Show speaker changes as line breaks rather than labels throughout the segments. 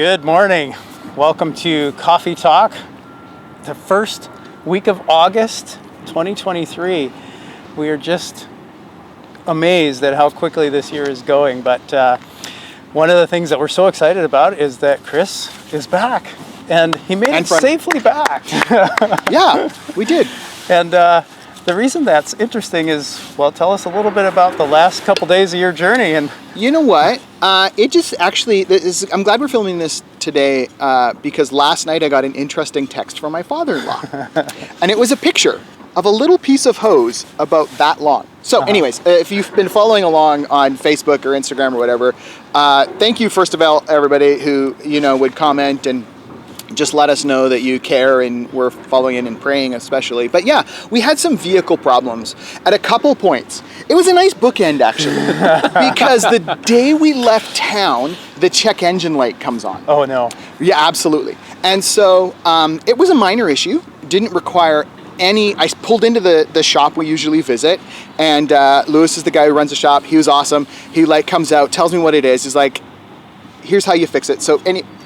Good morning. Welcome to Coffee Talk, the first week of August 2023. We are just amazed at how quickly this year is going, but one of the things that we're so excited about is that Chris is back, and he made it safely back.
Yeah, we did.
And the reason that's interesting is, well, tell us a little bit about the last couple days of your journey. And
you know what? It just actually, I'm glad we're filming this today because last night I got an interesting text from my father-in-law. And it was a picture of a little piece of hose about that long. So anyways, if you've been following along on Facebook or Instagram or whatever, thank you, first of all, everybody who, would comment and just let us know that you care, and we're following in and praying especially. But yeah, we had some vehicle problems at a couple points. It was a nice bookend actually, because the day we left town, the check engine light comes on.
oh no.
Yeah, absolutely. And so it was a minor issue, didn't require I pulled into the shop we usually visit, and Lewis is the guy who runs the shop. He was awesome. He comes out, tells me what it is. He's like, here's how you fix it. So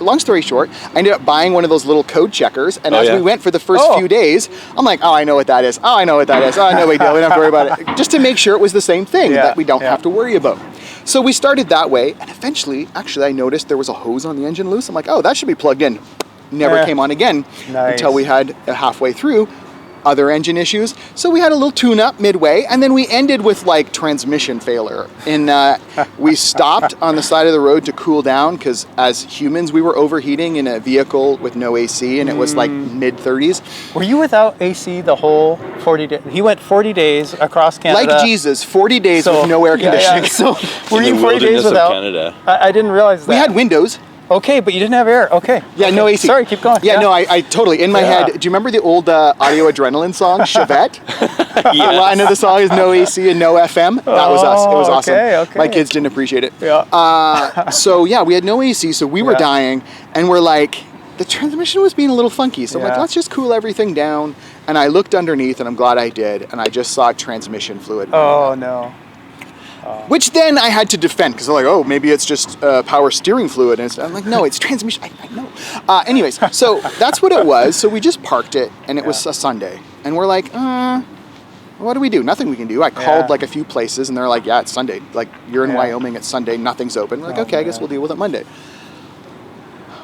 long story short, I ended up buying one of those little code checkers, and we went for the first few days, I'm like, I know what that is. Oh, no big deal. We don't have to worry about it. Just to make sure it was the same thing that we don't have to worry about. So we started that way, and eventually, actually, I noticed there was a hose on the engine loose. I'm like, oh, that should be plugged in. Never came on again until we had halfway through other engine issues. So we had a little tune-up midway, and then we ended with transmission failure. And we stopped on the side of the road to cool down because as humans we were overheating in a vehicle with no AC, and it was mid-30s.
Were you without AC the whole 40 days? He went 40 days across Canada.
Like Jesus, 40 days with no air conditioning.
Yeah. So were you 40 days without?
Canada.
I didn't realize that.
We had windows.
Okay, but you didn't have air. Okay.
Yeah,
okay.
no AC.
Sorry, keep going.
Yeah, no, I totally, in my head, do you remember the old Audio Adrenaline song, Chevette? The line of the song is no AC and no FM. That was us. It was awesome.
Okay.
My kids didn't appreciate it.
Yeah.
So yeah, we had no AC, so we were dying, and we're like, the transmission was being a little funky, so I'm like, let's just cool everything down. And I looked underneath, and I'm glad I did, and I just saw transmission fluid.
Oh, no.
Which then I had to defend, because they're like, oh, maybe it's just power steering fluid. And I'm like, no, it's transmission. I know. Anyways, so that's what it was. So we just parked it, and it was a Sunday. And we're like, what do we do? Nothing we can do. I called a few places, and they're like, yeah, it's Sunday. Like, you're in Wyoming, it's Sunday, nothing's open. We're like, okay, I guess we'll deal with it Monday.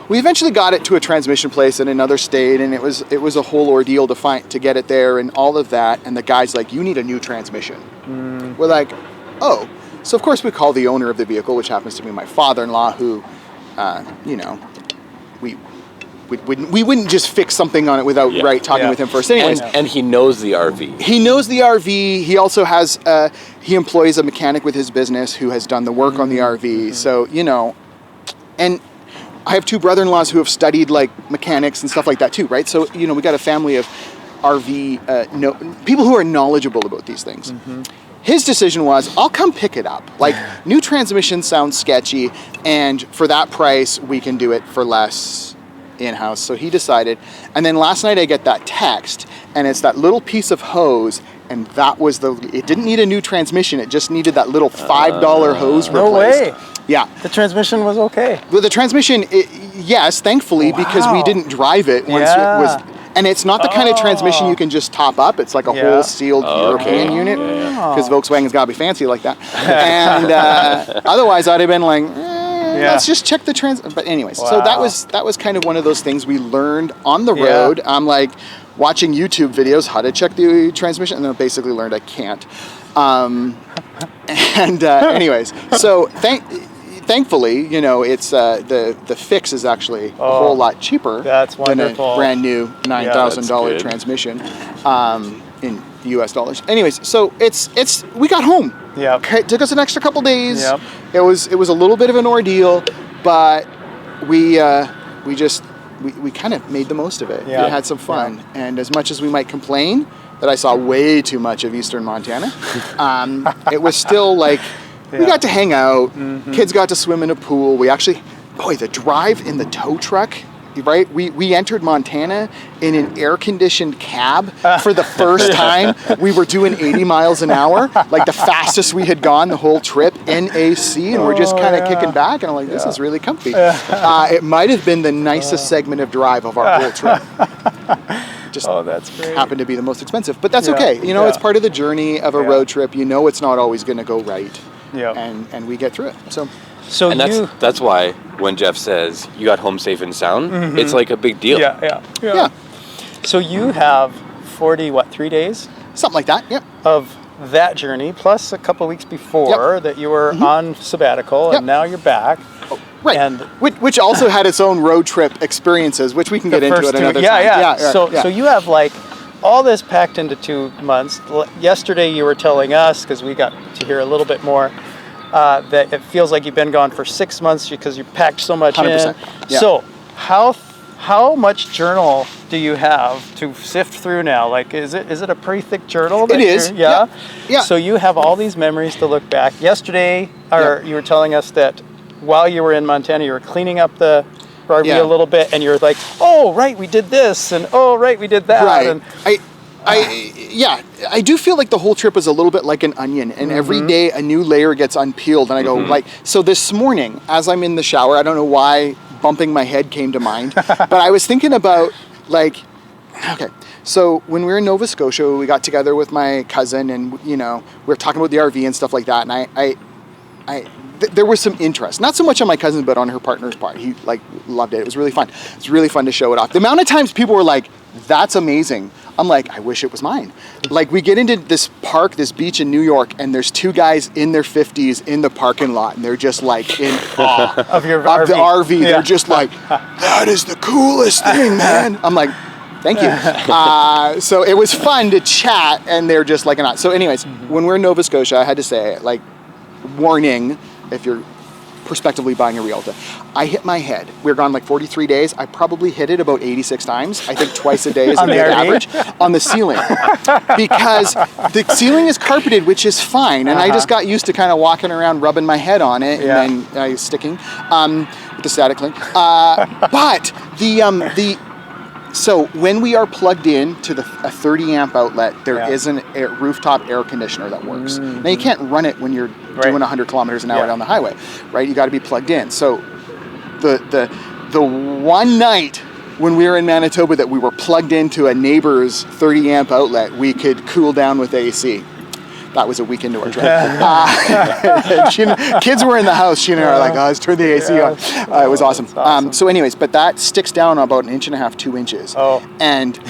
We eventually got it to a transmission place in another state, and it was a whole ordeal to get it there and all of that. And the guy's like, you need a new transmission. We're like, oh. So of course we call the owner of the vehicle, which happens to be my father-in-law, who, we wouldn't just fix something on it without talking with him first. Anyways,
and he knows the RV.
He knows the RV. He also has he employs a mechanic with his business who has done the work on the RV. So and I have two brother-in-laws who have studied mechanics and stuff like that too, right? So we got a family of RV people who are knowledgeable about these things. His decision was, I'll come pick it up. New transmission sounds sketchy, and for that price, we can do it for less in-house. So he decided. And then last night I get that text, and it's that little piece of hose, and that was it didn't need a new transmission, it just needed that little $5 hose replaced.
No way.
Yeah.
The transmission was okay.
Well, the transmission, yes, thankfully, because we didn't drive it once it was... And it's not the kind of transmission you can just top up. It's like a whole sealed European unit, because Volkswagen's got to be fancy like that. And otherwise, I'd have been like, let's just check the But anyways, so that was kind of one of those things we learned on the road. I'm like watching YouTube videos how to check the transmission, and then I basically learned I can't. Anyways, so thankfully, it's the fix is actually a whole lot cheaper than a brand new $9,000 transmission in US dollars. Anyways, so we got home.
Yeah.
It took us an extra couple days.
Yep.
It was a little bit of an ordeal, but we kind of made the most of it.
Yeah.
We had some fun, and as much as we might complain that I saw way too much of Eastern Montana, it was still we got to hang out. Kids got to swim in a pool. We actually, the drive in the tow truck right? We entered Montana in an air-conditioned cab for the first time. We were doing 80 miles an hour, like the fastest we had gone the whole trip in AC, and we're just kind of kicking back, and I'm like, this is really comfy. It might have been the nicest segment of drive of our whole trip. Just
that's great.
happened to be the most expensive, but that's okay. You know, it's part of the journey of a road trip. You know, it's not always going to go right. Yeah. And we get through it.
So and that's why when Jeff says you got home safe and sound, it's like a big deal.
Yeah. So you have 3 days?
Something like that,
of that journey, plus a couple of weeks before that you were on sabbatical, and now you're back.
Right, and which also had its own road trip experiences, which we can get into at another time.
So you have like all this packed into 2 months. Yesterday you were telling us, because we got to hear a little bit more, that it feels like you've been gone for 6 months because you packed so much 100%, in. Yeah. So how much journal do you have to sift through now? Like, is it a pretty thick journal?
It is. Yeah.
So you have all these memories to look back. Yesterday, you were telling us that while you were in Montana, you were cleaning up the RV a little bit, and you're like, oh, right, we did this, and oh, right, we did that.
Right. And I do feel like the whole trip is a little bit like an onion, and every day a new layer gets unpeeled, and I go, like, so this morning, as I'm in the shower, I don't know why bumping my head came to mind, but I was thinking about, like, okay, so when we were in Nova Scotia, we got together with my cousin, and, you know, we were talking about the RV and stuff like that, and there was some interest, not so much on my cousin, but on her partner's part. He loved it. It was really fun. It's really fun to show it off. The amount of times people were like, that's amazing. I'm like, I wish it was mine. Like, we get into this park, this beach in New York, and there's 2 guys in their 50s in the parking lot, and they're just like in awe
of the
RV. Yeah. They're just like, that is the coolest thing, man. I'm like, thank you. So it was fun to chat, and they're just like, so anyways, when we're in Nova Scotia, I had to say, like, warning, if you're prospectively buying a Rialta, I hit my head. We were gone like 43 days. I probably hit it about 86 times. I think twice a day is a good average on the ceiling, because the ceiling is carpeted, which is fine. And I just got used to kind of walking around, rubbing my head on it, and then sticking with the static link. But so when we are plugged in to a 30 amp outlet, there is a rooftop air conditioner that works. Now you can't run it when you're doing 100 kilometers an hour down the highway, right? You got to be plugged in. So the one night when we were in Manitoba that we were plugged into a neighbor's 30 amp outlet, we could cool down with AC. That was a week into our trip. Kids were in the house. Sheena and I were like, let's turn the AC on. It was awesome. So anyways, but that sticks down about 1.5 inches, 2 inches. And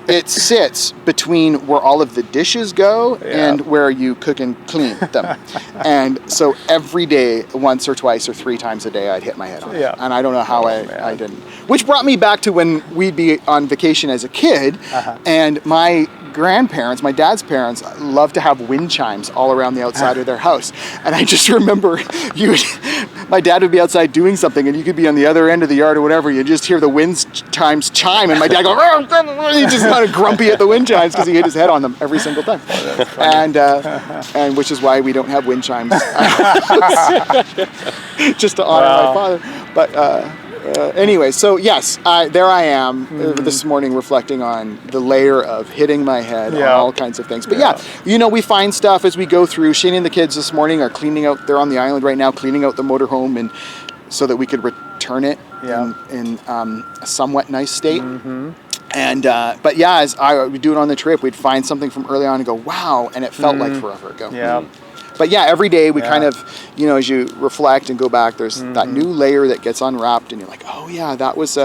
it sits between where all of the dishes go and where you cook and clean them. And so every day, once or twice or 3 times a day, I'd hit my head on it. And I don't know how I didn't. Which brought me back to when we'd be on vacation as a kid, and my grandparents, my dad's parents, loved to have wind chimes all around the outside of their house. And I just remember my dad would be outside doing something, and you could be on the other end of the yard or whatever, you just hear the wind chimes chime, and my dad go, he's just kind of grumpy at the wind chimes because he hit his head on them every single time. And which is why we don't have wind chimes. Just to honor my father. But anyway, so yes, there I am this morning reflecting on the layer of hitting my head on all kinds of things. But you know, we find stuff as we go through. Shane and the kids this morning are cleaning out, they're on the island right now, cleaning out the motorhome, and so that we could return it in a somewhat nice state. And but as I would do it on the trip, we'd find something from early on and go, wow, and it felt like forever ago. But every day we kind of, you know, as you reflect and go back, there's that new layer that gets unwrapped, and you're like, oh yeah, that was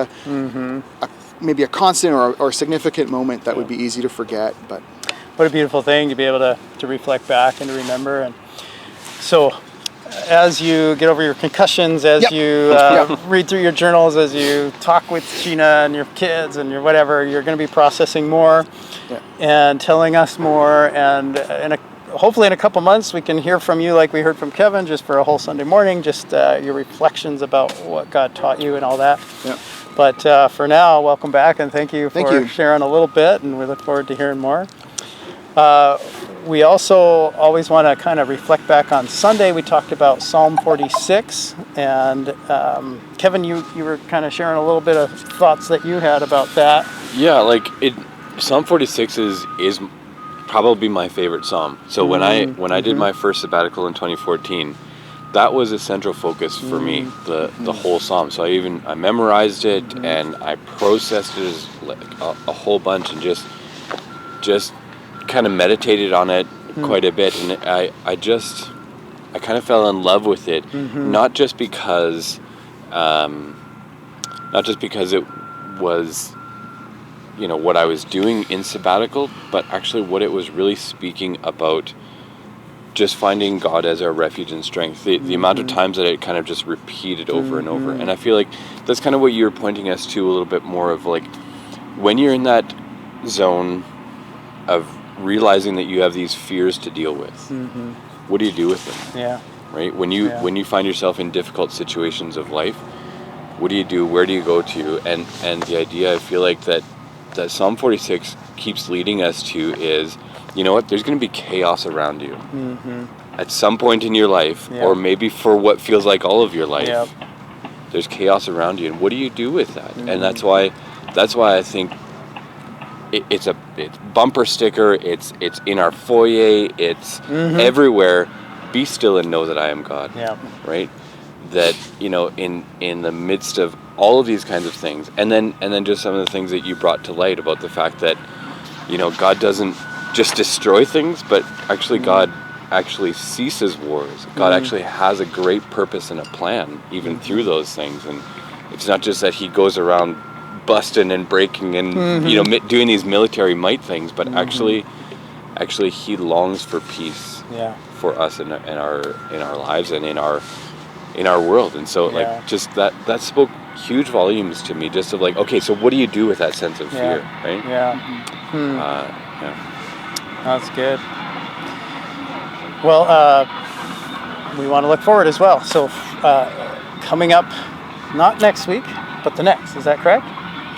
maybe a constant or significant moment that would be easy to forget. But
what a beautiful thing to be able to reflect back and to remember. And so as you get over your concussions, as you read through your journals, as you talk with Sheena and your kids and your whatever, you're going to be processing more and telling us more, and hopefully in a couple months we can hear from you like we heard from Kevin, just for a whole Sunday morning, just your reflections about what God taught you and all that. But for now, welcome back, and thank you for sharing a little bit, and we look forward to hearing more. we also always want to kind of reflect back on Sunday. We talked about Psalm 46, and Kevin, you were kind of sharing a little bit of thoughts that you had about that.
Yeah, like Psalm 46 is probably my favorite psalm. So when I did my first sabbatical in 2014, that was a central focus for me, the whole psalm. So I memorized it and I processed it as like a whole bunch and just kind of meditated on it quite a bit, and I kind of fell in love with it, not just because it was, you know, what I was doing in sabbatical, but actually what it was really speaking about, just finding God as our refuge and strength. The amount of times that it kind of just repeated over and over, and I feel like that's kind of what you're pointing us to a little bit more of, like when you're in that zone of realizing that you have these fears to deal with, what do you do with them?
Yeah.
Right? When you find yourself in difficult situations of life, what do you do? Where do you go to? And the idea, I feel like that Psalm 46 keeps leading us to is, you know what? There's going to be chaos around you at some point in your life, or maybe for what feels like all of your life. There's chaos around you, and what do you do with that? And that's why I think it's bumper sticker. It's in our foyer. It's everywhere. Be still and know that I am God. Yeah. Right. That, you know, in the midst of all of these kinds of things, and then just some of the things that you brought to light about the fact that, you know, God doesn't just destroy things, but actually God actually ceases wars. God actually has a great purpose and a plan even through those things, and it's not just that He goes around busting and breaking and you know, doing these military might things, but actually He longs for peace for us in our lives and in our world. And so like just that spoke huge volumes to me, just of like, okay, so what do you do with that sense of fear, right?
That's good. Well, we want to look forward as well. So coming up, not next week, but the next, is that correct?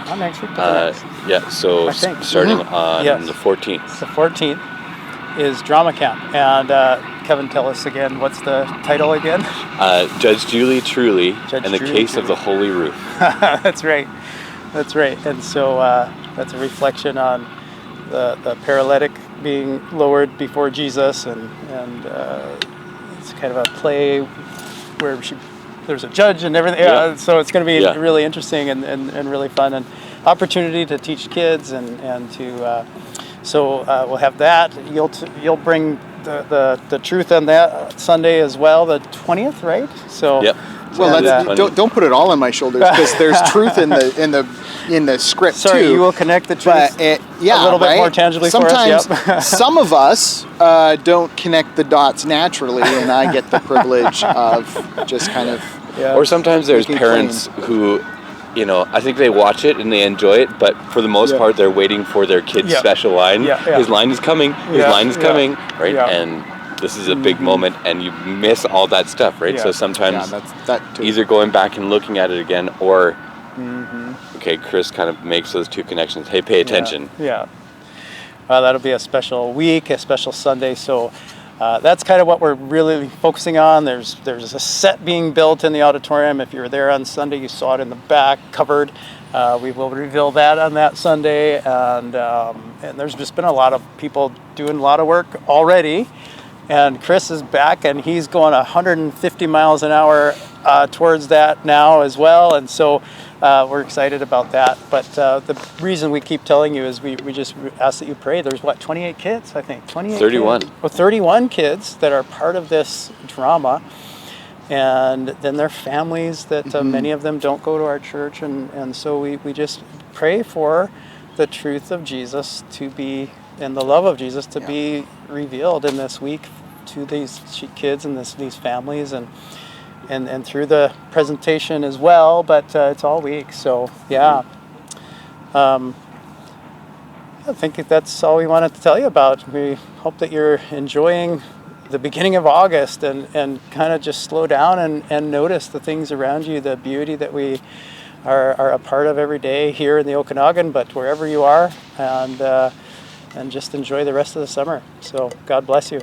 Not next week, but the next.
Yeah, so starting on the 14th.
The 14th is Drama Camp. And Kevin, tell us again, what's the title again?
Judge Julie Truly and the Case of the Holy Roof.
That's right. And so that's a reflection on the paralytic being lowered before Jesus, and it's kind of a play where there's a judge and everything. So it's going to be really interesting and really fun, and opportunity to teach kids and to so we'll have that. You'll bring the truth on that Sunday as well, the 20th, right? So
well, don't put it all on my shoulders, because there's truth in the script too.
Sorry, you will connect the truth a little bit more tangibly
Sometimes,
for us.
some of us don't connect the dots naturally, and I get the privilege of just kind of.
Or sometimes there's parents who, you know, I think they watch it and they enjoy it, but for the most part, they're waiting for their kid's special line. His line is coming. His line is coming, right? And this is a big moment, and you miss all that stuff, right? So sometimes
that
either going back and looking at it again, or okay, Chris kind of makes those two connections. Hey, pay attention.
Well, that'll be a special week, a special Sunday. So that's kind of what we're really focusing on. There's a set being built in the auditorium. If you were there on Sunday, you saw it in the back covered. We will reveal that on that Sunday, and there's just been a lot of people doing a lot of work already. And Chris is back, and he's going 150 miles an hour towards that now as well. And so we're excited about that. But the reason we keep telling you is we just ask that you pray. There's 28 kids, I think?
31.
31 kids that are part of this drama. And then their families that many of them don't go to our church. And so we just pray for the truth of Jesus to be, and the love of Jesus to be revealed in this week to these kids and these families, and through the presentation as well, but it's all week. So I think that's all we wanted to tell you about. We hope that you're enjoying the beginning of August and kind of just slow down and notice the things around you, the beauty that we are a part of every day here in the Okanagan, but wherever you are. And and just enjoy the rest of the summer. So God bless you.